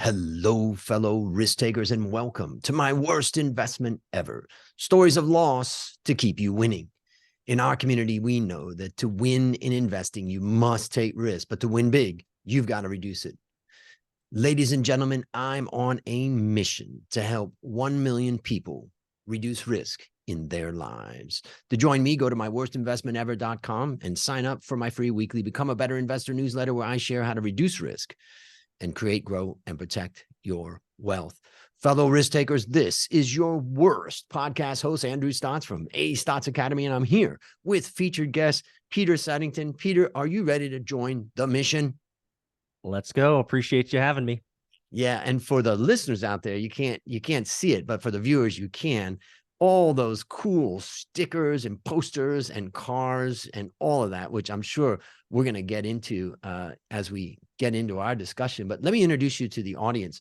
Hello, fellow risk takers, and welcome to my worst investment ever. Stories of loss to keep you winning. In our community, we know that to win in investing, you must take risk, but to win big, you've got to reduce it. Ladies and gentlemen, I'm on a mission to help 1 million people reduce risk in their lives. To join me, go to myworstinvestmentever.com and sign up for my free weekly Become a Better Investor newsletter where I share how to reduce risk and create, grow, and protect your wealth. Fellow risk takers, this is your worst podcast host, Andrew Stotz from A Stotz Academy, and I'm here with featured guest Peter Saddington. Peter, are you ready to join the mission? Let's go. Appreciate you having me. Yeah, and for the listeners out there, you can't see it, but for the viewers, you can. All those cool stickers and posters and cars and all of that, which I'm sure we're going to get into as we get into our discussion. But let me introduce you to the audience.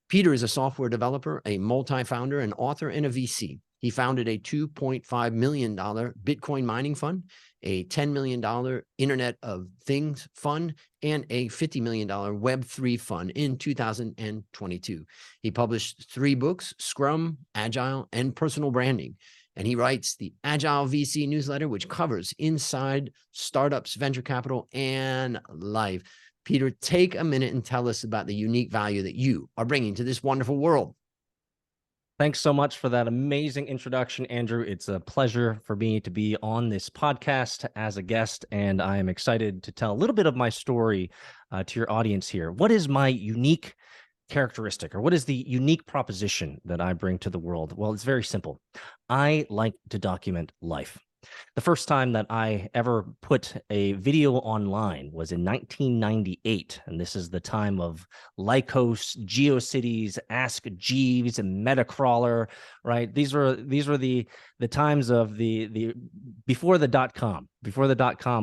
Peter is a software developer, a multi-founder, an author, and a VC. He founded a $2.5 million Bitcoin mining fund, a $10 million Internet of Things fund, and a $50 million Web3 fund in 2022. He published 3 books, Scrum, Agile, and Personal Branding. And he writes the Agile VC newsletter, which covers inside startups, venture capital, and life. Peter, take a minute and tell us about the unique value that you are bringing to this wonderful world. Thanks so much for that amazing introduction, Andrew. It's a pleasure for me to be on this podcast as a guest, and I am excited to tell a little bit of my story to your audience here. What is my unique characteristic, or what is the unique proposition that I bring to the world? Well, it's very simple. I like to document life. The first time that I ever put a video online was in 1998, and this is the time of Lycos, GeoCities, Ask Jeeves, and Metacrawler, right? These were the times of the before the dot-com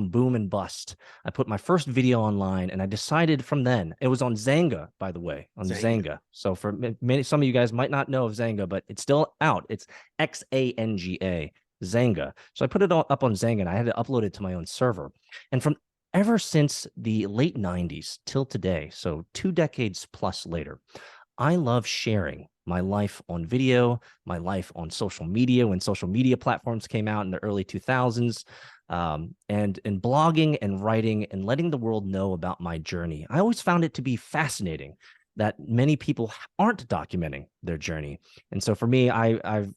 boom and bust. I put my first video online, and I decided from then, it was on Xanga, by the way, on Xanga. So for some of you guys might not know of Xanga, but it's still out. It's Xanga. Xanga. So I put it all up on Xanga, and I had to upload it to my own server. And from ever since the late 90s till today, so 2 decades plus later, I love sharing my life on video, my life on social media when social media platforms came out in the early 2000s, and blogging and writing and letting the world know about my journey. I always found it to be fascinating that many people aren't documenting their journey. And so for me, I've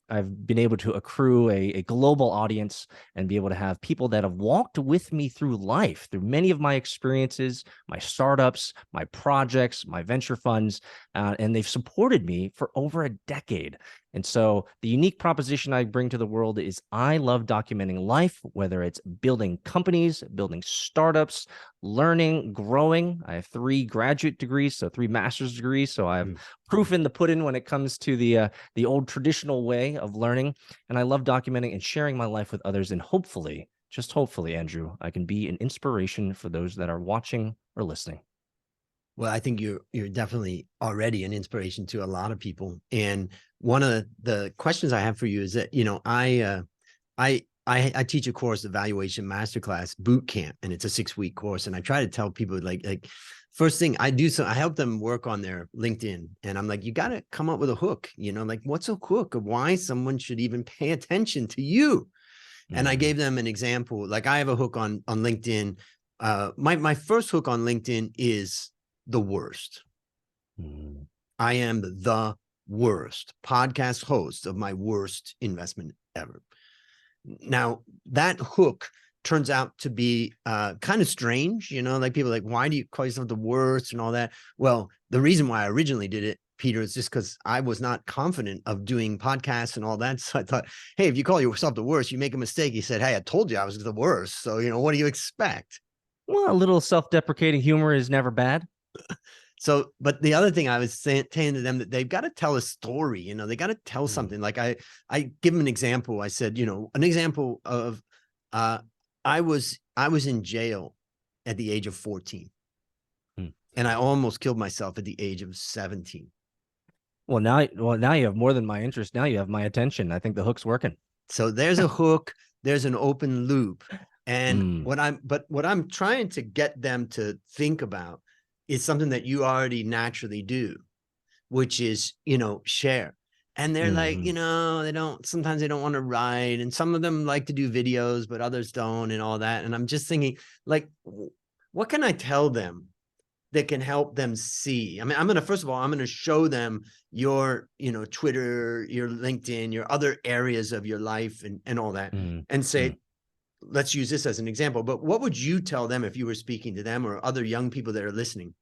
been able to accrue a global audience and be able to have people that have walked with me through life, through many of my experiences, my startups, my projects, my venture funds, and they've supported me for over a decade. And so the unique proposition I bring to the world is I love documenting life, whether it's building companies, building startups, learning, growing. I have 3 graduate degrees, so 3 master's degrees. So I have proof in the pudding when it comes to the old traditional way of learning. And I love documenting and sharing my life with others. And hopefully, just hopefully, Andrew, I can be an inspiration for those that are watching or listening. Well, I think you're definitely already an inspiration to a lot of people. And one of the questions I have for you is that, you know, I teach a course, the Valuation Masterclass Boot Camp, and it's a 6-week course. And I try to tell people like first thing I do, so I help them work on their LinkedIn, and I'm like, you got to come up with a hook, you know, like what's a hook of why someone should even pay attention to you. And I gave them an example. Like I have a hook on LinkedIn. My first hook on LinkedIn is the worst. I am the worst podcast host of my worst investment ever. Now that hook turns out to be kind of strange, you know, like people are like, why do you call yourself the worst and all that? Well, the reason why I originally did it, Peter, is just because I was not confident of doing podcasts and all that. So I thought, hey, if you call yourself the worst, you make a mistake. He said, hey, I told you I was the worst. So, you know, what do you expect? Well, a little self-deprecating humor is never bad. So, but the other thing I was saying to them, that they've got to tell a story, you know, they got to tell something. Like I give them an example. I said, you know, an example of, I was in jail at the age of 14 and I almost killed myself at the age of 17. Well, now you have more than my interest. Now you have my attention. I think the hook's working. So there's a hook, there's an open loop. And what I'm trying to get them to think about is something that you already naturally do, which is, share. And they're like, Mhm. sometimes they don't want to write. And some of them like to do videos, but others don't and all that. And I'm just thinking, like, what can I tell them that can help them see? I mean, first of all, I'm going to show them your, Twitter, your LinkedIn, your other areas of your life and all that, Mhm. and say, Mhm. let's use this as an example. But what would you tell them if you were speaking to them or other young people that are listening?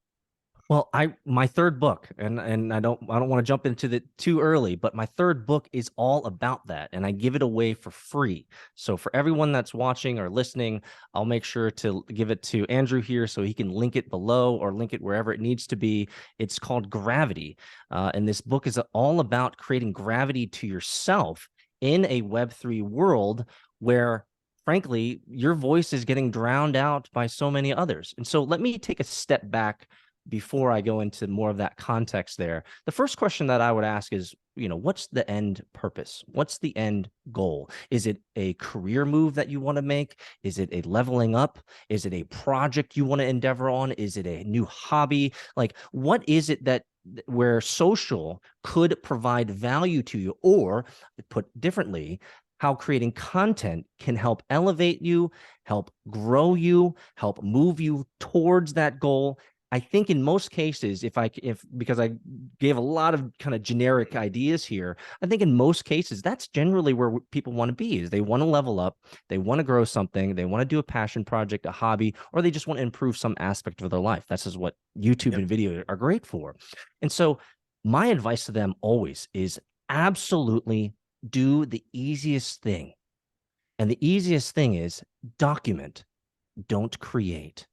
Well, my third book, and I don't want to jump into the too early, but my third book is all about that, and I give it away for free. So for everyone that's watching or listening, I'll make sure to give it to Andrew here so he can link it below or link it wherever it needs to be. It's called Gravity, and this book is all about creating gravity to yourself in a Web3 world where, frankly, your voice is getting drowned out by so many others. And so let me take a step back before I go into more of that context there. The first question that I would ask is, what's the end purpose? What's the end goal? Is it a career move that you want to make? Is it a leveling up? Is it a project you want to endeavor on? Is it a new hobby? Like, what is it that where social could provide value to you? Or put differently, how creating content can help elevate you, help grow you, help move you towards that goal. I think in most cases, because I gave a lot of kind of generic ideas here, I think in most cases, that's generally where people want to be, is they want to level up, they want to grow something, they want to do a passion project, a hobby, or they just want to improve some aspect of their life. That's just what YouTube Yep. and video are great for. And so my advice to them always is absolutely do the easiest thing. And the easiest thing is document, don't create.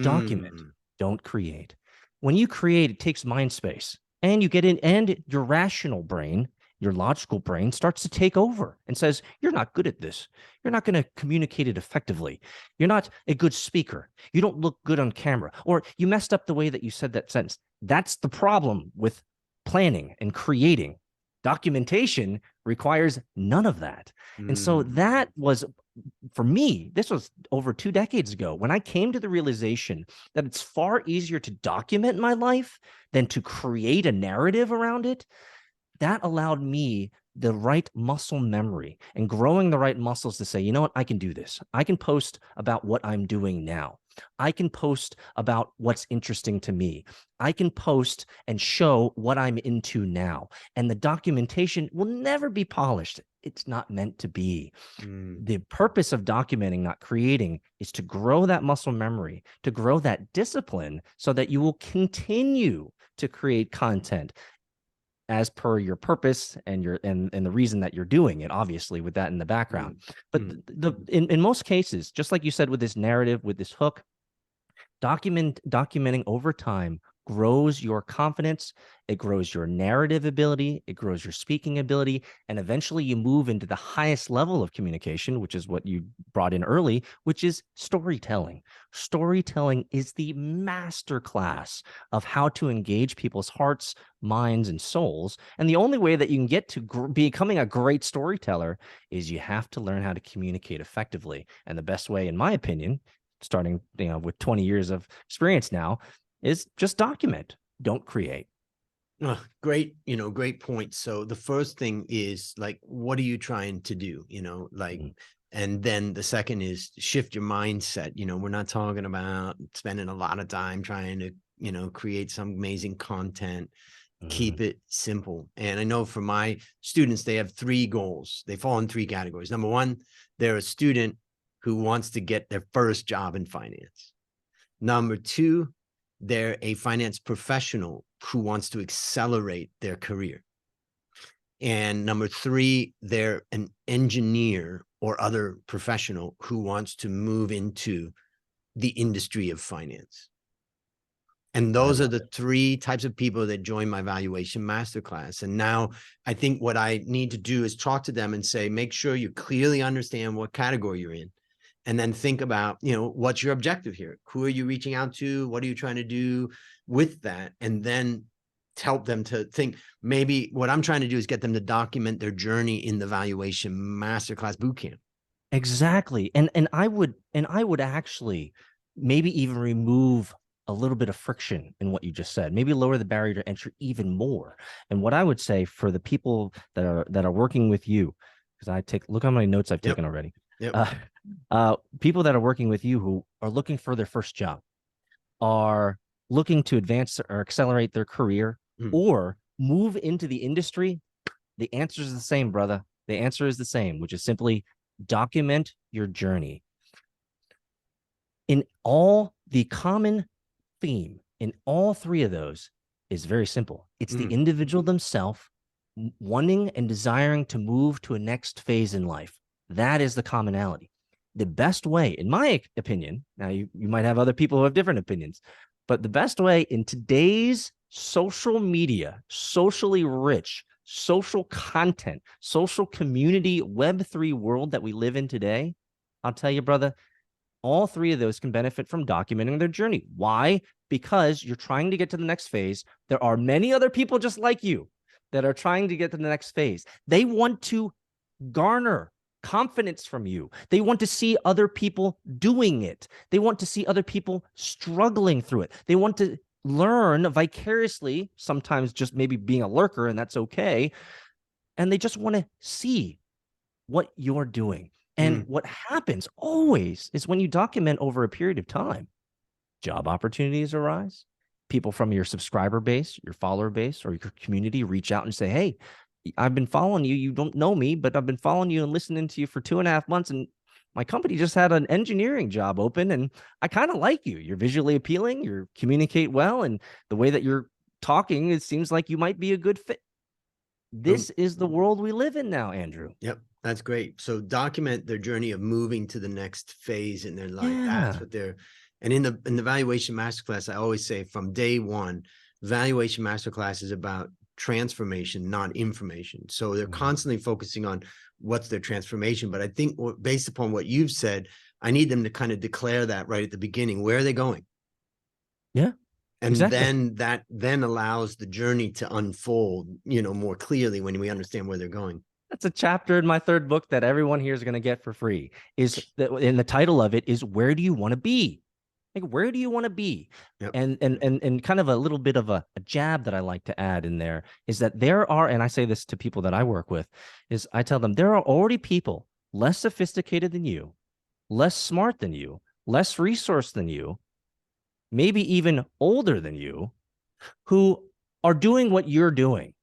Document, Mm. don't create. When you create, it takes mind space, and you get in, and your rational brain, your logical brain starts to take over and says, you're not good at this. You're not going to communicate it effectively. You're not a good speaker. You don't look good on camera, or you messed up the way that you said that sentence. That's the problem with planning and creating. Documentation requires none of that. And so Mm. that was, for me, this was over 2 decades ago when I came to the realization that it's far easier to document my life than to create a narrative around it. That allowed me the right muscle memory and growing the right muscles to say, you know what, I can do this. I can post about what I'm doing now. I can post about what's interesting to me. I can post and show what I'm into now. And the documentation will never be polished. It's not meant to be. Mm. The purpose of documenting, not creating, is to grow that muscle memory, to grow that discipline so that you will continue to create content as per your purpose and the reason that you're doing it, obviously, with that in the background. Mm. But Mm. in most cases, just like you said, with this narrative, with this hook, documenting over time grows your confidence, it grows your narrative ability, it grows your speaking ability, and eventually you move into the highest level of communication, which is what you brought in early, which is storytelling. Storytelling is the master class of how to engage people's hearts, minds, and souls. And the only way that you can get to becoming a great storyteller is you have to learn how to communicate effectively. And the best way, in my opinion, starting with 20 years of experience now, is just document, don't create. Great point. So the first thing is, like, what are you trying to do? Mhm. And then the second is shift your mindset. We're not talking about spending a lot of time trying to, create some amazing content. Keep Mhm. it simple. And I know for my students, they have 3 goals. They fall in 3 categories. Number one, they're a student who wants to get their first job in finance. Number two, they're a finance professional who wants to accelerate their career. And number three, they're an engineer or other professional who wants to move into the industry of finance. And I those are love the it. 3 types of people that join my valuation masterclass. And now I think what I need to do is talk to them and say, make sure you clearly understand what category you're in. And then think about, what's your objective here? Who are you reaching out to? What are you trying to do with that? And then help them to think, maybe what I'm trying to do is get them to document their journey in the valuation masterclass bootcamp. Exactly. And I would actually maybe even remove a little bit of friction in what you just said, maybe lower the barrier to entry even more. And what I would say for the people that are working with you, because look how many notes I've taken already. Yep. People that are working with you who are looking for their first job, are looking to advance or accelerate their career, or move into the industry, the answer is the same, brother. The answer is the same, which is simply document your journey. In all, the common theme in all three of those is very simple. It's the individual themselves wanting and desiring to move to a next phase in life. That is the commonality. The best way, in my opinion, now you might have other people who have different opinions, but the best way in today's social media, socially rich, social content, social community, Web3 world that we live in today, I'll tell you, brother, all three of those can benefit from documenting their journey. Why? Because you're trying to get to the next phase. There are many other people just like you that are trying to get to the next phase. They want to garner confidence from you. They want to see other people doing it. They want to see other people struggling through it. They want to learn vicariously, sometimes just maybe being a lurker, and that's okay. And they just want to see what you're doing. And what happens always is when you document over a period of time, job opportunities arise. People from your subscriber base, your follower base, or your community reach out and say, hey, I've been following you. You don't know me, but I've been following you and listening to you for 2.5 months. And my company just had an engineering job open, and I kind of like you. You're visually appealing. You communicate well. And the way that you're talking, it seems like you might be a good fit. This is the world we live in now, Andrew. Yep. That's great. So document their journey of moving to the next phase in their life. Yeah. That's what they're, and in the valuation masterclass, I always say from day one, valuation masterclass is about transformation, not information. So they're constantly focusing on what's their transformation. But I think based upon what you've said, I need them to kind of declare that right at the beginning. Where are they going? Yeah. And exactly. That allows the journey to unfold, more clearly when we understand where they're going. That's a chapter in my third book that everyone here is going to get for free. And the title of it is Where Do You Want to Be? Like, where do you want to be? Yep. And kind of a little bit of a jab that I like to add in there is that there are, and I say this to people that I work with, is I tell them there are already people less sophisticated than you, less smart than you, less resourced than you, maybe even older than you, who are doing what you're doing,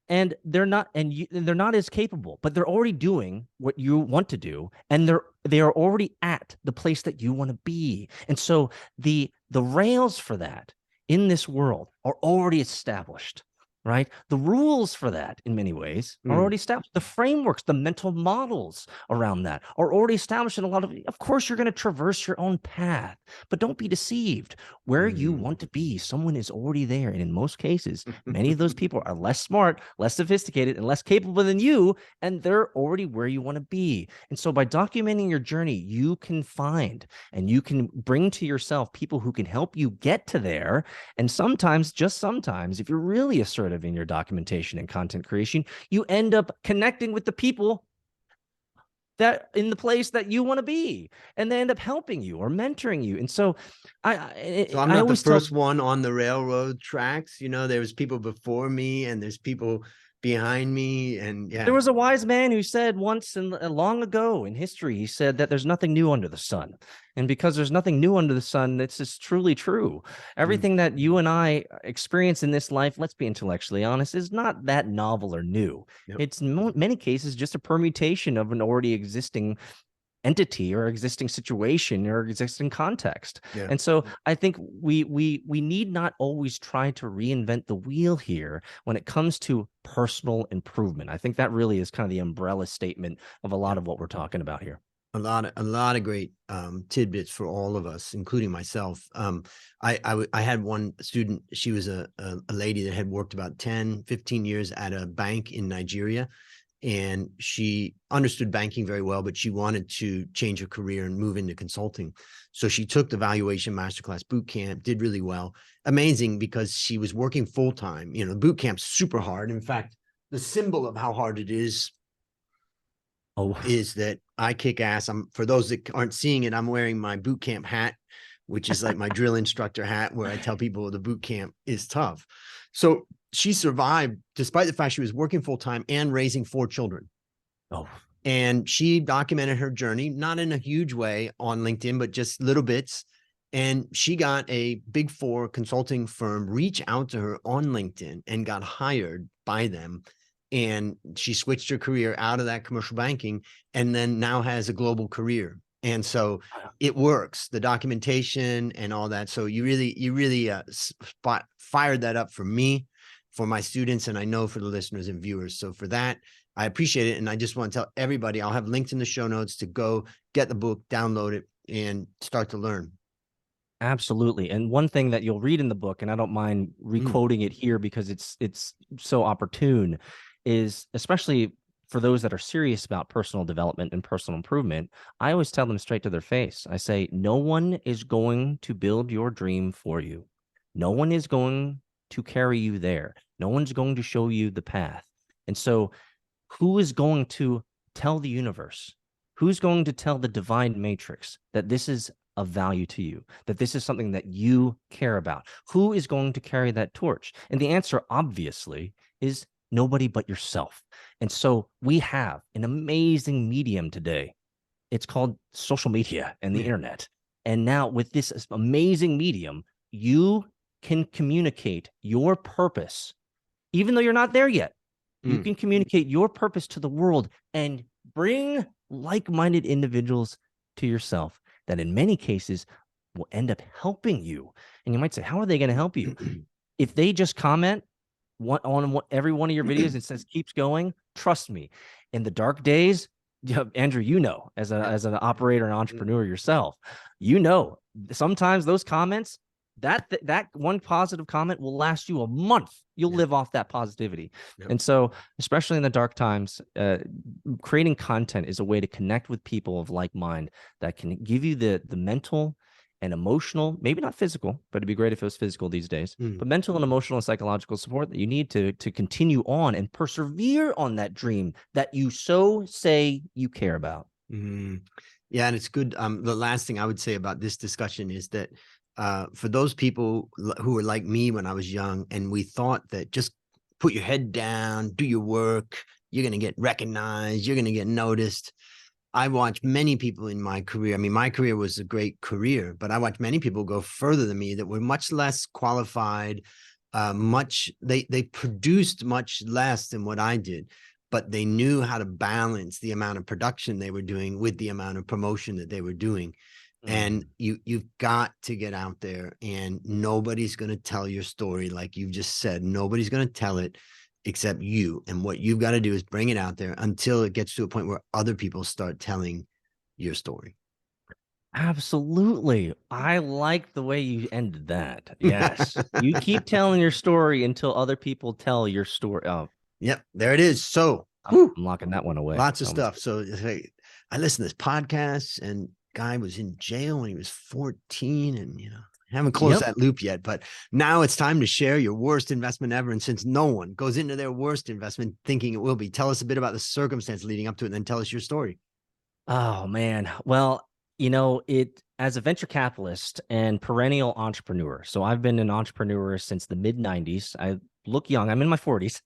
and they're not as capable, but they're already doing what you want to do, and they are already at the place that you want to be. And so the rails for that in this world are already established, right? The rules for that in many ways are already established. The frameworks, the mental models around that are already established in a lot of course, you're going to traverse your own path, but don't be deceived. Where you want to be, someone is already there. And in most cases, many of those people are less smart, less sophisticated, and less capable than you, and they're already where you want to be. And so by documenting your journey, you can find and you can bring to yourself people who can help you get to there. And sometimes, just sometimes, if you're really assertive in your documentation and content creation, you end up connecting with the people that in the place that you want to be, and they end up helping you or mentoring you. And so I'm not the first one on the railroad tracks. There was people before me and there's people behind me. And there was a wise man who said once long ago in history, he said that there's nothing new under the sun. And because there's nothing new under the sun, this is truly true. Everything that you and I experience in this life, let's be intellectually honest, is not that novel or new. Yep. It's in many cases just a permutation of an already existing entity or existing situation or existing context. Yeah. And so I think we need not always try to reinvent the wheel here when it comes to personal improvement. I think that really is kind of the umbrella statement of a lot of what we're talking about here. A lot of great tidbits for all of us, including myself. I had one student. She was a lady that had worked about 10, 15 years at a bank in Nigeria. And she understood banking very well, but she wanted to change her career and move into consulting. So she took the valuation masterclass boot camp, did really well. Amazing, because she was working full time. The boot camp's super hard. In fact, the symbol of how hard it is is that I kick ass. For those that aren't seeing it, I'm wearing my boot camp hat which is like my drill instructor hat, where I tell people the boot camp is tough. So she survived despite the fact she was working full time and raising 4 children. Oh, And she documented her journey, not in a huge way on LinkedIn, but just little bits. And she got a Big Four consulting firm reach out to her on LinkedIn and got hired by them. And she switched her career out of that commercial banking and then now has a global career. And so it works, the documentation and all that. So you really fired that up for me, for my students, and I know for the listeners and viewers. So for that, I appreciate it. And I just want to tell everybody, I'll have links in the show notes to go get the book, download it, and start to learn. absolutely. And one thing that you'll read in the book, and I don't mind requoting it here because it's so opportune, is especially for those that are serious about personal development and personal improvement, I always tell them straight to their face. I say, no one is going to build your dream for you. No one is going to carry you there. No one's going to show you the path. And so who is going to tell the universe? Who's going to tell the divine matrix that this is of value to you, that this is something that you care about? Who is going to carry that torch? And the answer, obviously, is nobody but yourself. And so we have an amazing medium today. It's called social media and the internet. And now with this amazing medium, you can communicate your purpose, even though you're not there yet. You can communicate your purpose to the world and bring like-minded individuals to yourself that in many cases will end up helping you. And you might say, how are they going to help you? If they just comment on every one of your videos and says, keeps going, trust me, in the dark days, Andrew, as an operator and entrepreneur yourself, sometimes those comments, that one positive comment will last you a month. You'll live off that positivity. And so, especially in the dark times, creating content is a way to connect with people of like mind that can give you the mental and emotional, maybe not physical, but it'd be great if it was physical these days, but mental and emotional and psychological support that you need to continue on and persevere on that dream that you so say you care about. Yeah, and it's good. The last thing I would say about this discussion is that for those people who were like me when I was young, and we thought that just put your head down, do your work, you're going to get recognized, you're going to get noticed. I watched many people in my career. I mean, my career was a great career, but I watched many people go further than me that were much less qualified. They produced much less than what I did, but they knew how to balance the amount of production they were doing with the amount of promotion that they were doing. And you've got to get out there, and nobody's going to tell your story. Like you just said, nobody's going to tell it except you. And what you've got to do is bring it out there until it gets to a point where other people start telling your story. Absolutely. I like the way you ended that. Yes. You keep telling your story until other people tell your story. Oh, yep. There it is. So I'm locking that one away. Lots of stuff. So I listened to this podcast, and guy was in jail when he was 14, and haven't closed that loop yet, but now it's time to share your worst investment ever. And since no one goes into their worst investment thinking it will be, tell us a bit about the circumstance leading up to it, and then tell us your story. Oh man. Well, as a venture capitalist and perennial entrepreneur. So I've been an entrepreneur since the mid 90s. I look young. I'm in my 40s.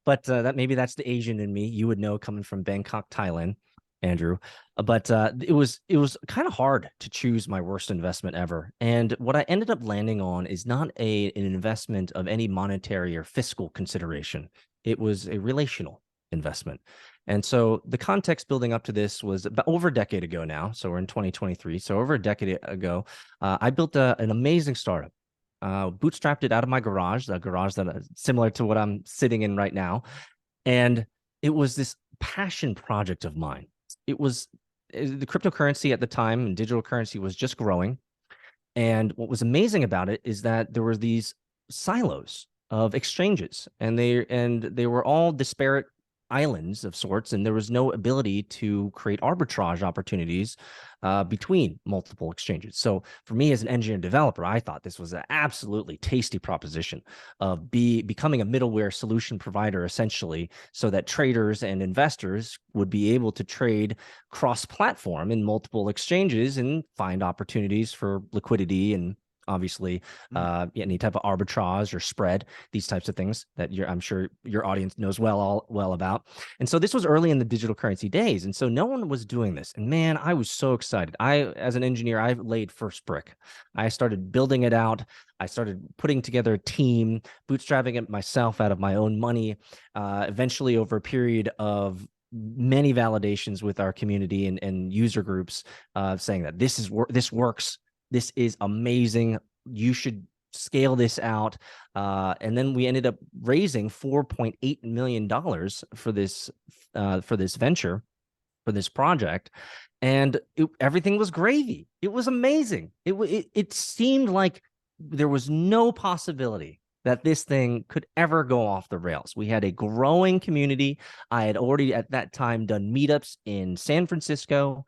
But that's the Asian in me. You would know, coming from Bangkok, Thailand, Andrew. But it was kind of hard to choose my worst investment ever. And what I ended up landing on is not an investment of any monetary or fiscal consideration. It was a relational investment. And so the context building up to this was about over a decade ago now. So we're in 2023. So over a decade ago, I built an amazing startup. Bootstrapped it out of my garage, a garage that similar to what I'm sitting in right now. And it was this passion project of mine. It was the cryptocurrency at the time, and digital currency was just growing. And what was amazing about it is that there were these silos of exchanges, and they were all disparate islands of sorts, and there was no ability to create arbitrage opportunities between multiple exchanges. So for me as an engineer and developer, I thought this was an absolutely tasty proposition of becoming a middleware solution provider, essentially, so that traders and investors would be able to trade cross-platform in multiple exchanges and find opportunities for liquidity and obviously any type of arbitrage or spread, these types of things that I'm sure your audience knows well about. And so this was early in the digital currency days. And so no one was doing this. And man, I was so excited. As an engineer, I laid first brick. I started building it out. I started putting together a team, bootstrapping it myself out of my own money, eventually over a period of many validations with our community and user groups saying that this works. This is amazing. You should scale this out. And then we ended up raising $4.8 million for this venture, for this project. And everything was gravy. It was amazing. It seemed like there was no possibility that this thing could ever go off the rails. We had a growing community. I had already at that time done meetups in San Francisco,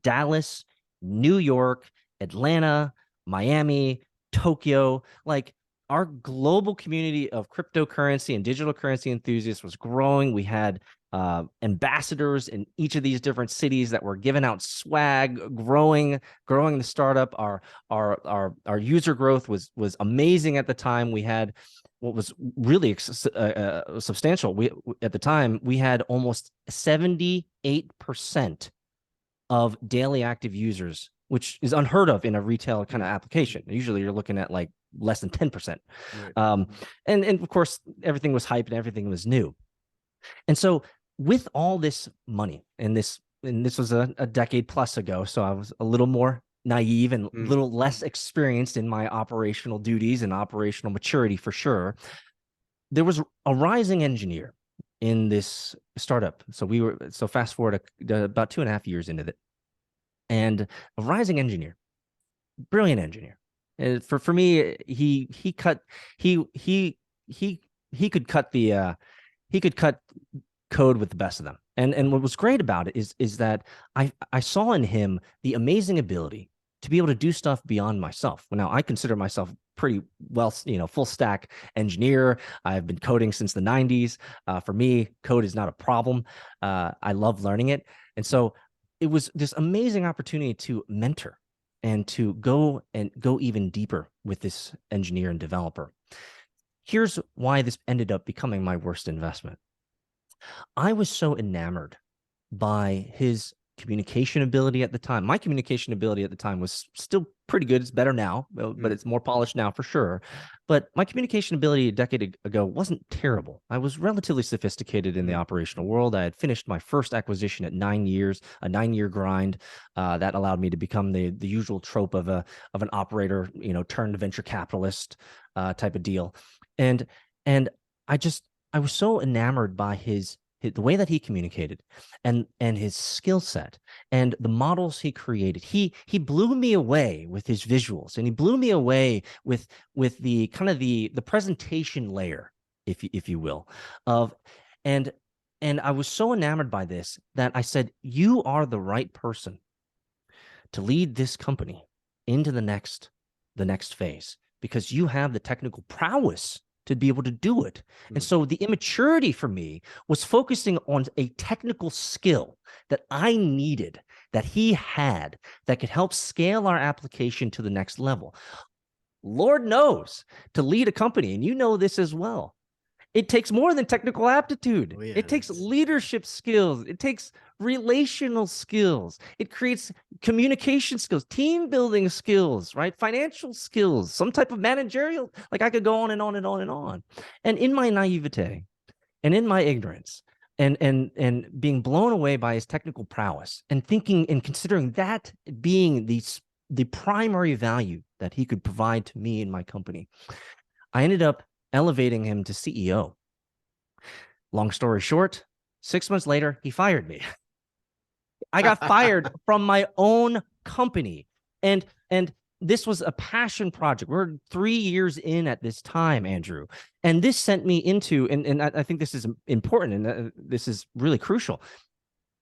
Dallas, New York, Atlanta, Miami, Tokyo. Like, our global community of cryptocurrency and digital currency enthusiasts was growing. We had ambassadors in each of these different cities that were giving out swag, growing the startup. Our user growth was amazing at the time. We had what was really substantial. At the time we had almost 78% of daily active users, which is unheard of in a retail kind of application. Usually you're looking at like less than 10%. Right. And of course, everything was hype and everything was new. And so with all this money, and this was a decade plus ago, so I was a little more naive and a little less experienced in my operational duties and operational maturity for sure. There was a rising engineer in this startup. So fast forward about 2.5 years into it. And a rising engineer, brilliant engineer. For me, he could cut code with the best of them. And what was great about it is that I saw in him the amazing ability to be able to do stuff beyond myself. Now, I consider myself pretty well, full stack engineer. I've been coding since the 90s. For me, code is not a problem. I love learning it. And so it was this amazing opportunity to mentor and to go even deeper with this engineer and developer. Here's why this ended up becoming my worst investment. I was so enamored by his communication ability at the time. My communication ability at the time was still pretty good. It's better now, but it's more polished now for sure. But my communication ability a decade ago wasn't terrible. I was relatively sophisticated in the operational world. I had finished my first acquisition at 9 years, a 9-year grind that allowed me to become the usual trope of an operator, turned venture capitalist type of deal. And I was so enamored by the way that he communicated and his skill set and the models he created. He blew me away with his visuals, and he blew me away with the kind of the presentation layer, if you will, and I was so enamored by this that I said, you are the right person to lead this company into the next phase, because you have the technical prowess to be able to do it. And so the immaturity for me was focusing on a technical skill that I needed, that he had, that could help scale our application to the next level. Lord knows, to lead a company, and you know this as well, it takes more than technical aptitude. Oh, yeah, it takes leadership skills. It takes relational skills. It creates communication skills, team building skills, right? Financial skills, some type of managerial. Like, I could go on and on and on and on. And in my naivete and in my ignorance and being blown away by his technical prowess and thinking and considering that being the primary value that he could provide to me and my company, I ended up elevating him to CEO. Long story short, 6 months later, he fired me. I got fired from my own company. And this was a passion project. We're 3 years in at this time, Andrew. And this sent me into, and I think this is important, and this is really crucial.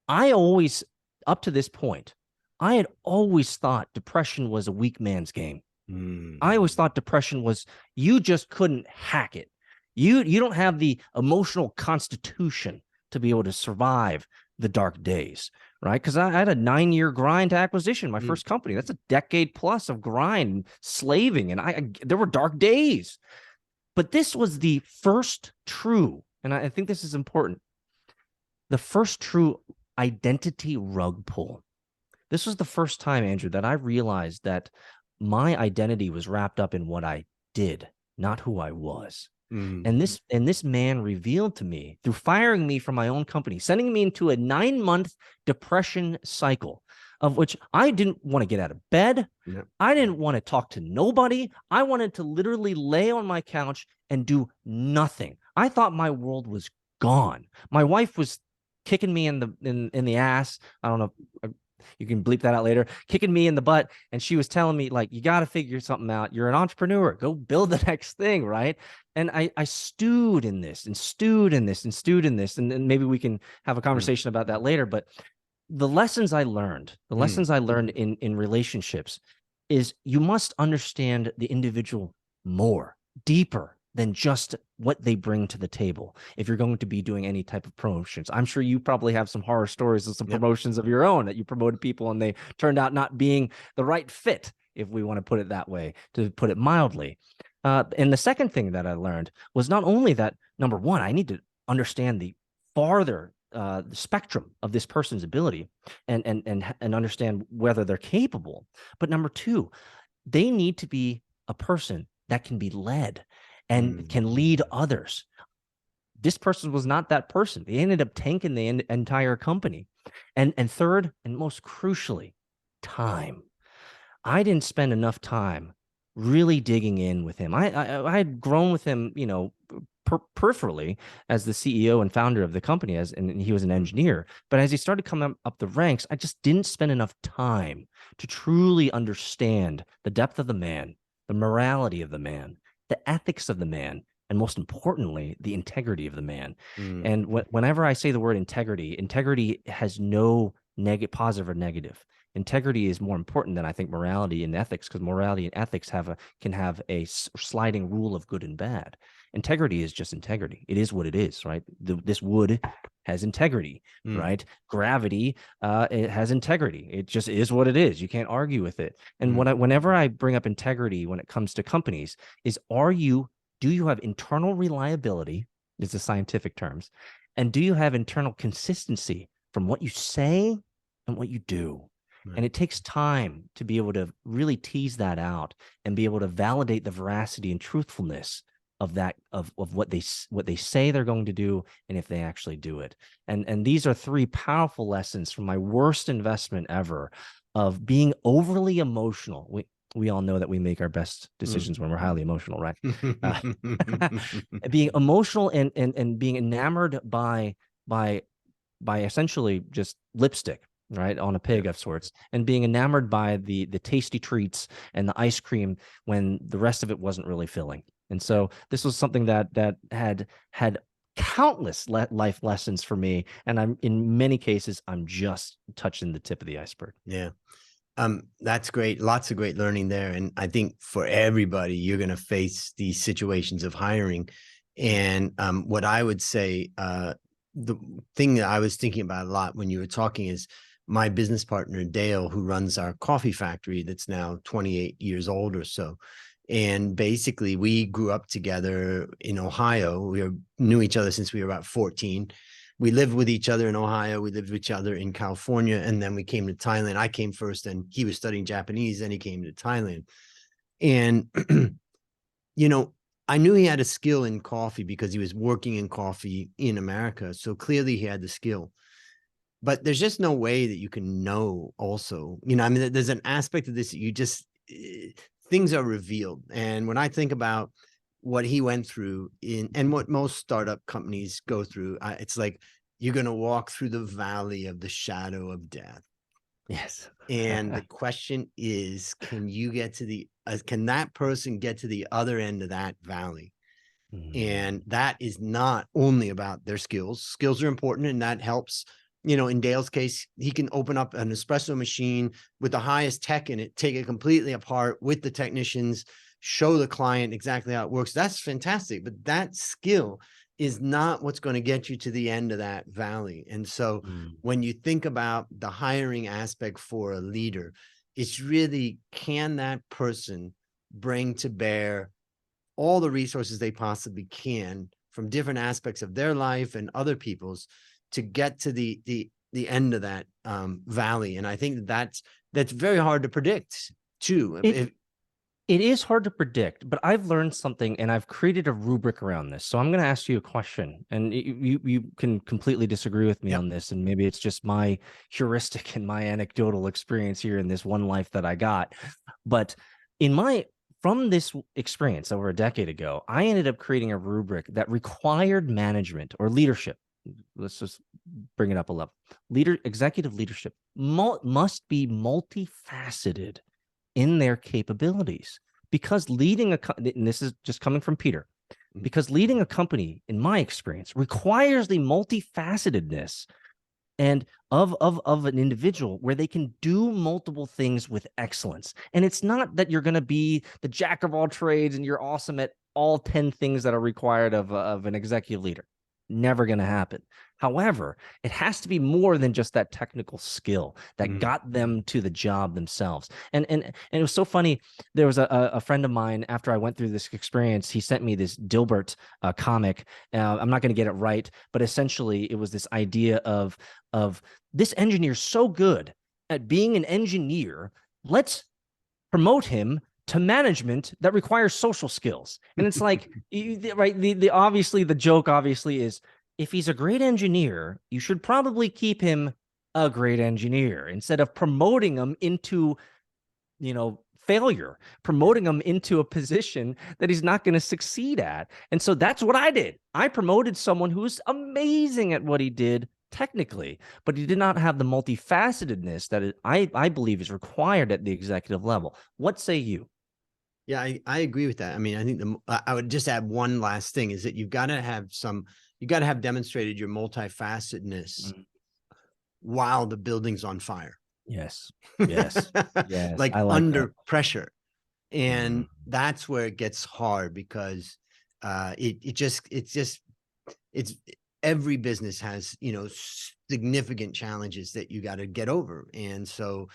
I always, up to this point, I had always thought depression was a weak man's game. I always thought depression was, you just couldn't hack it. You don't have the emotional constitution to be able to survive the dark days, right? Because I had a 9-year grind to acquisition, my first company. That's a decade plus of grind, slaving, and there were dark days. But this was the first true, and I think this is important, the first true identity rug pull. This was the first time, Andrew, that I realized that my identity was wrapped up in what I did, not who I was. And this man revealed to me, through firing me from my own company, sending me into a 9-month depression cycle, of which I didn't want to get out of bed. Yep. I didn't want to talk to nobody. I wanted to literally lay on my couch and do nothing. I thought my world was gone. My wife was kicking me in the ass. I don't know. You can bleep that out later, kicking me in the butt. And she was telling me, like, you got to figure something out. You're an entrepreneur. Go build the next thing, right? And I stewed in this and stewed in this and stewed in this. And maybe we can have a conversation about that later. But the lessons I learned, in relationships is you must understand the individual more, deeper than just what they bring to the table. If you're going to be doing any type of promotions, I'm sure you probably have some horror stories of some promotions of your own that you promoted people and they turned out not being the right fit, if we want to put it that way, to put it mildly. And the second thing that I learned was not only that, number one, I need to understand the farther the spectrum of this person's ability and understand whether they're capable. But number two, they need to be a person that can be led and can lead others. This person was not that person. They ended up tanking the entire company. And third, and most crucially, time. I didn't spend enough time really digging in with him. I had grown with him, peripherally as the CEO and founder of the company, and he was an engineer. But as he started coming up the ranks, I just didn't spend enough time to truly understand the depth of the man, the morality of the man, the ethics of the man, and most importantly, the integrity of the man. And whenever I say the word integrity has no positive or negative. Integrity is more important than, I think, morality and ethics, because morality and ethics can have a sliding rule of good and bad. Integrity is just integrity. It is what it is, right? This wood has integrity, right? Gravity, it has integrity. It just is what it is. You can't argue with it. And whenever I bring up integrity when it comes to companies, is do you have internal reliability, is the scientific terms, and do you have internal consistency from what you say and what you do? Right. And it takes time to be able to really tease that out and be able to validate the veracity and truthfulness of that, of what they say they're going to do, and if they actually do it. And these are 3 powerful lessons from my worst investment ever, of being overly emotional. We all know that we make our best decisions when we're highly emotional, right? Being emotional and being enamored by essentially just lipstick, right, on a pig of sorts, and being enamored by the tasty treats and the ice cream when the rest of it wasn't really filling. And so this was something that had countless life lessons for me, and in many cases I'm just touching the tip of the iceberg. Yeah. That's great. Lots of great learning there. And I think for everybody, you're going to face these situations of hiring. And what I would say, the thing that I was thinking about a lot when you were talking is my business partner, Dale, who runs our coffee factory that's now 28 years old or so. And basically we grew up together in Ohio. We knew each other since we were about 14. We lived with each other in Ohio. We lived with each other in California. And then we came to Thailand. I came first, and he was studying Japanese. Then he came to Thailand. And, I knew he had a skill in coffee because he was working in coffee in America. So clearly he had the skill. But there's just no way that you can know also. There's an aspect of this that you just, things are revealed. And when I think about what he went through and what most startup companies go through, it's like you're going to walk through the valley of the shadow of death. Yes. And the question is, can that person get to the other end of that valley? And that is not only about their skills. Skills are important, and that helps. In Dale's case, he can open up an espresso machine with the highest tech in it, take it completely apart with the technicians, show the client exactly how it works. That's fantastic. But that skill is not what's going to get you to the end of that valley. And so when you think about the hiring aspect for a leader, it's really, can that person bring to bear all the resources they possibly can from different aspects of their life and other people's to get to the end of that valley. And I think that's very hard to predict too. It is hard to predict, but I've learned something and I've created a rubric around this. So I'm going to ask you a question, and you can completely disagree with me on this. And maybe it's just my heuristic and my anecdotal experience here in this one life that I got. But from this experience over a decade ago, I ended up creating a rubric that required management or leadership. Let's just bring it up a level. Executive leadership must be multifaceted in their capabilities, because and this is just coming from Peter, because leading a company, in my experience, requires the multifacetedness and of an individual where they can do multiple things with excellence. And it's not that you're going to be the jack of all trades and you're awesome at all 10 things that are required of an executive leader. Never going to happen. However, it has to be more than just that technical skill that got them to the job themselves. And it was so funny. There was a friend of mine, after I went through this experience, he sent me this Dilbert comic. I'm not going to get it right, but essentially it was this idea of this engineer so good at being an engineer, let's promote him to management that requires social skills. And it's like, right, the joke obviously is, if he's a great engineer, you should probably keep him a great engineer instead of promoting him into, failure, promoting him into a position that he's not going to succeed at. And so that's what I did. I promoted someone who's amazing at what he did technically, but he did not have the multifacetedness that I believe is required at the executive level. What say you? Yeah, I agree with that. I mean, I think I would just add one last thing, is that you got to have demonstrated your multifacetedness while the building's on fire. Yes. Yes. Yes. Like I like under that. pressure. And that's where it gets hard, because it's every business has, significant challenges that you got to get over. And so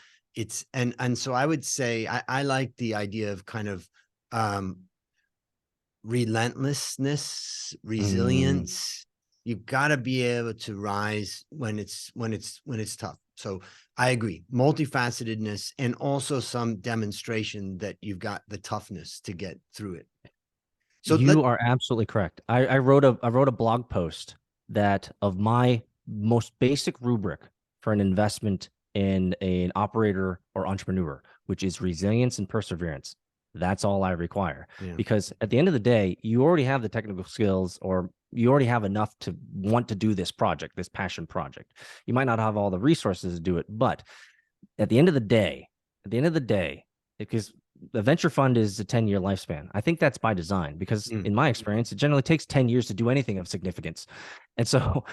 so I would say I like the idea of kind of relentlessness, resilience. You've got to be able to rise when it's tough. So I agree, multifacetedness, and also some demonstration that you've got the toughness to get through it. So you are absolutely correct. I wrote a blog post that of my most basic rubric for an investment in an operator or entrepreneur, which is resilience and perseverance. That's all I require. Because at the end of the day, you already have the technical skills, or you already have enough to want to do this project, this passion project. You might not have all the resources to do it, but at the end of the day, because the venture fund is a 10-year lifespan. I think that's by design, because in my experience, it generally takes 10 years to do anything of significance. And so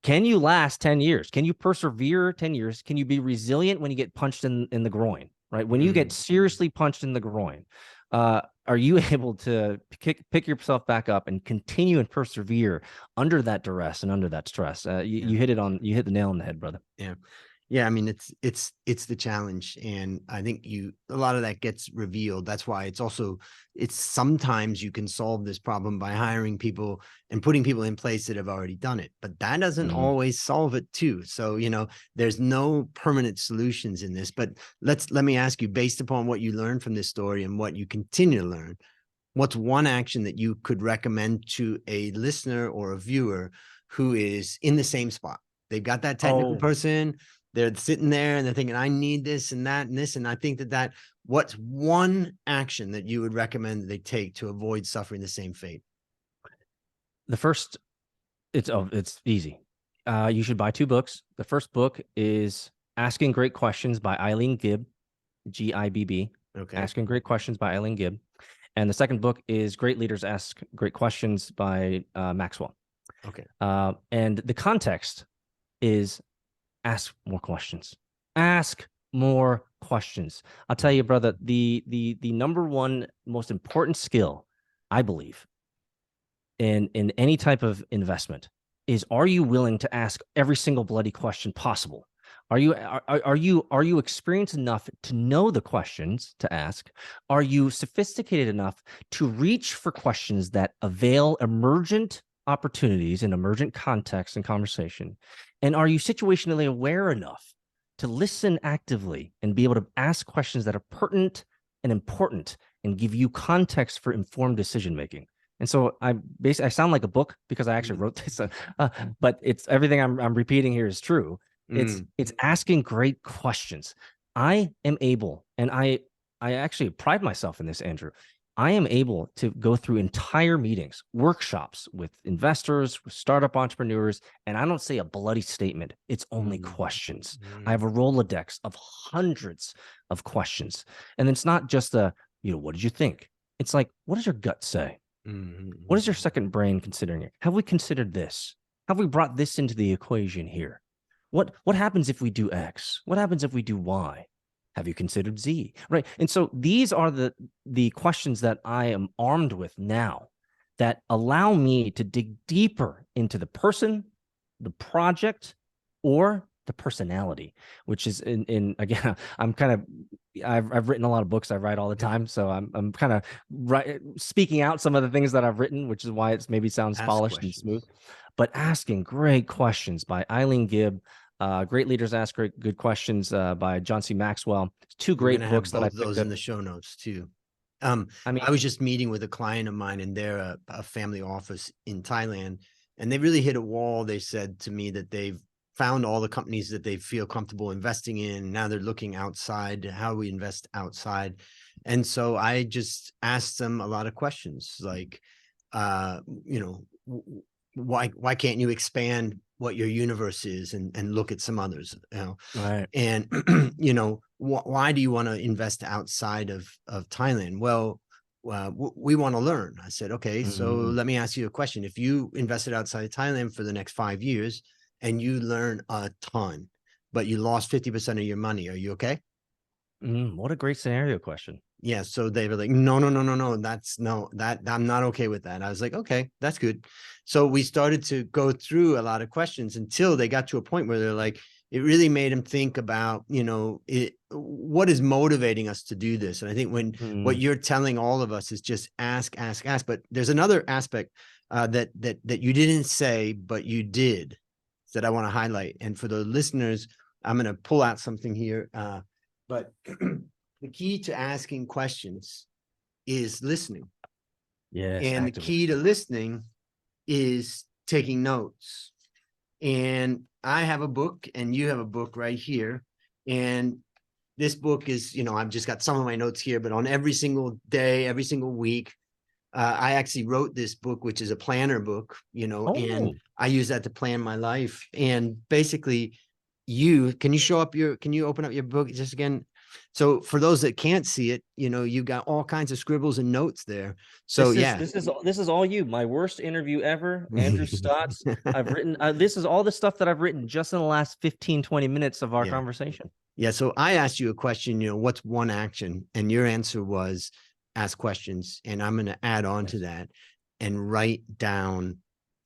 can you last 10 years? Can you persevere 10 years? Can you be resilient when you get punched in the groin, right? When you get seriously punched in the groin, are you able to pick yourself back up and continue and persevere under that duress and under that stress? You hit the nail on the head, brother. Yeah. I mean, it's the challenge. And I think a lot of that gets revealed. That's why it's sometimes you can solve this problem by hiring people and putting people in place that have already done it, but that doesn't always solve it too. So, there's no permanent solutions in this, but let me ask you, based upon what you learned from this story and what you continue to learn, what's one action that you could recommend to a listener or a viewer who is in the same spot? They've got that technical person, they're sitting there and they're thinking, I need this and that and this. And I think that what's one action that you would recommend that they take to avoid suffering the same fate? The first, it's easy. You should buy 2 books. The first book is Asking Great Questions by Eileen Gibb, Gibb. Okay. Asking Great Questions by Eileen Gibb. And the second book is Great Leaders Ask Great Questions by Maxwell. Okay. And the context is ask more questions. Ask more questions. I'll tell you, brother, the number one most important skill, I believe, in any type of investment is, are you willing to ask every single bloody question possible? Are you experienced enough to know the questions to ask? Are you sophisticated enough to reach for questions that avail emergent opportunities in emergent context and conversation? And are you situationally aware enough to listen actively and be able to ask questions that are pertinent and important and give you context for informed decision making? And so I sound like a book because I actually wrote this, but it's everything I'm repeating here is true. It's asking great questions. I am able, and I actually pride myself in this, Andrew. I am able to go through entire meetings, workshops with investors, with startup entrepreneurs, and I don't say a bloody statement. It's only questions. I have a Rolodex of hundreds of questions. And it's not just what did you think? It's like, what does your gut say? What is your second brain considering it? Have we considered this? Have we brought this into the equation here? What happens if we do X? What happens if we do Y? Have you considered Z? Right. And so these are the questions that I am armed with now that allow me to dig deeper into the person, the project, or the personality, which is again, I've written a lot of books. I write all the time. So I'm kind of speaking out some of the things that I've written, which is why it's maybe sounds polished and smooth. But Asking Great Questions by Eileen Gibb, Great Leaders Ask Good Questions by John C. Maxwell. Two great books that I picked those up in the show notes too. I was just meeting with a client of mine, and they're a family office in Thailand, and they really hit a wall. They said to me that they've found all the companies that they feel comfortable investing in. Now they're looking outside, how we invest outside. And so I just asked them a lot of questions like, why can't you expand what your universe is and look at some others, Right. And why do you want to invest outside of Thailand? Well, we want to learn. I said, okay, so let me ask you a question. If you invested outside of Thailand for the next 5 years and you learn a ton, but you lost 50% of your money, are you okay? What a great scenario question. Yeah. So they were like, no, I'm not okay with that. I was like, okay, that's good. So we started to go through a lot of questions until they got to a point where they're like, it really made them think about, what is motivating us to do this. And I think what you're telling all of us is just ask. But there's another aspect that you didn't say, but you did, that I want to highlight. And for the listeners, I'm going to pull out something here. But the key to asking questions is listening. Yes. And the key to listening is taking notes. And I have a book and you have a book right here. And this book is, I've just got some of my notes here, but on every single day, every single week, I actually wrote this book, which is a planner book, and I use that to plan my life. And basically can you open up your book just again? So for those that can't see it, you've got all kinds of scribbles and notes there. So this is all you. My worst interview ever, Andrew Stotz. I've written, this is all the stuff that I've written just in the last 15, 20 minutes of our conversation. Yeah. So I asked you a question, what's one action? And your answer was ask questions. And I'm going to add on to that and write down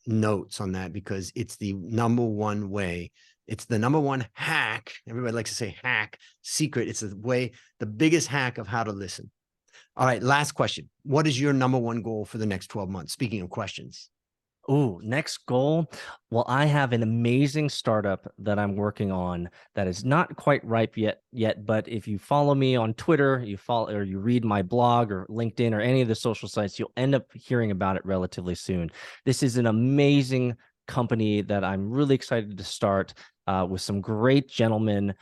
notes on that, because it's the number one way. It's the number one hack. Everybody likes to say hack, secret. It's the biggest hack of how to listen. All right. Last question. What is your number one goal for the next 12 months? Speaking of questions. Oh, next goal. Well, I have an amazing startup that I'm working on that is not quite ripe yet. But if you follow me on Twitter, or you read my blog or LinkedIn or any of the social sites, you'll end up hearing about it relatively soon. This is an amazing company that I'm really excited to start with some great gentlemen,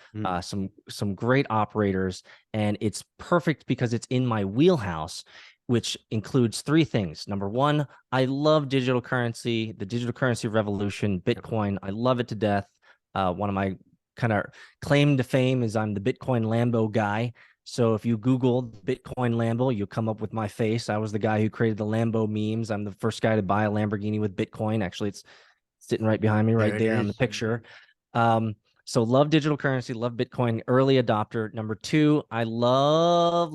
some great operators, and it's perfect because it's in my wheelhouse, which includes three things. Number one, I love digital currency, the digital currency revolution, Bitcoin. I love it to death. One of my kind of claim to fame is I'm the Bitcoin Lambo guy. So if you Google Bitcoin Lambo, you'll come up with my face. I was the guy who created the Lambo memes. I'm the first guy to buy a Lamborghini with Bitcoin. Actually, it's sitting right behind me right there on the picture. So love digital currency, love Bitcoin, early adopter. Number two, I love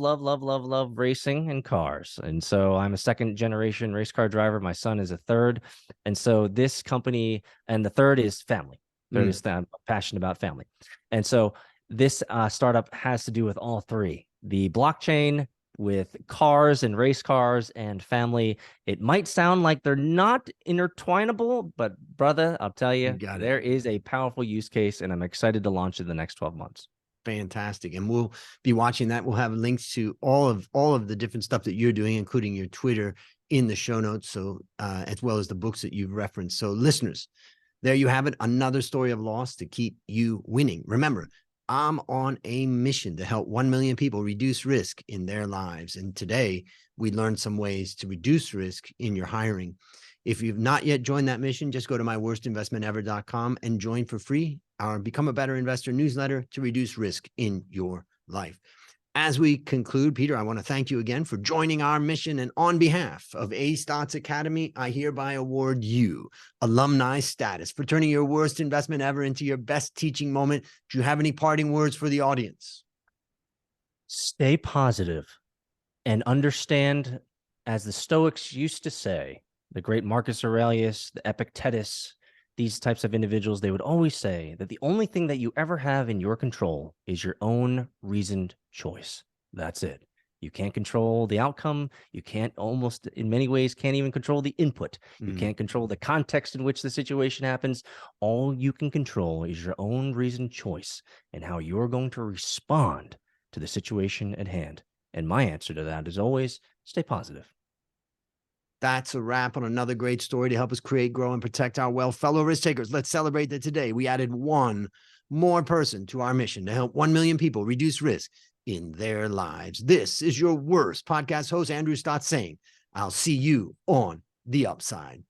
racing and cars. And so I'm a second generation race car driver. My son is a third. And so this company, and the third is family. Third is that I'm passionate about family. And so this startup has to do with all three: the blockchain, with cars and race cars and family. It might sound like they're not intertwinable, but brother, I'll tell you, there is a powerful use case, and I'm excited to launch in the next 12 months. Fantastic. And we'll be watching that. We'll have links to all of the different stuff that you're doing, including your Twitter, in the show notes. So as well as the books that you've referenced. So listeners, there you have it. Another story of loss to keep you winning. Remember, I'm on a mission to help 1 million people reduce risk in their lives. And today we learned some ways to reduce risk in your hiring. If you've not yet joined that mission, just go to myworstinvestmentever.com and join for free our Become a Better Investor newsletter to reduce risk in your life. As we conclude, Peter, I want to thank you again for joining our mission. And on behalf of A Stotz Academy, I hereby award you alumni status for turning your worst investment ever into your best teaching moment. Do you have any parting words for the audience? Stay positive and understand, as the Stoics used to say, the great Marcus Aurelius, the Epictetus, these types of individuals, they would always say that the only thing that you ever have in your control is your own reasoned choice. That's it. You can't control the outcome. You can't, almost in many ways, can't even control the input. You can't control the context in which the situation happens. All you can control is your own reasoned choice and how you're going to respond to the situation at hand. And my answer to that is always stay positive. That's a wrap on another great story to help us create, grow, and protect our wealth. Fellow risk takers, let's celebrate that today we added one more person to our mission to help 1 million people reduce risk in their lives. This is your worst podcast host, Andrew Stotz, saying, I'll see you on the upside.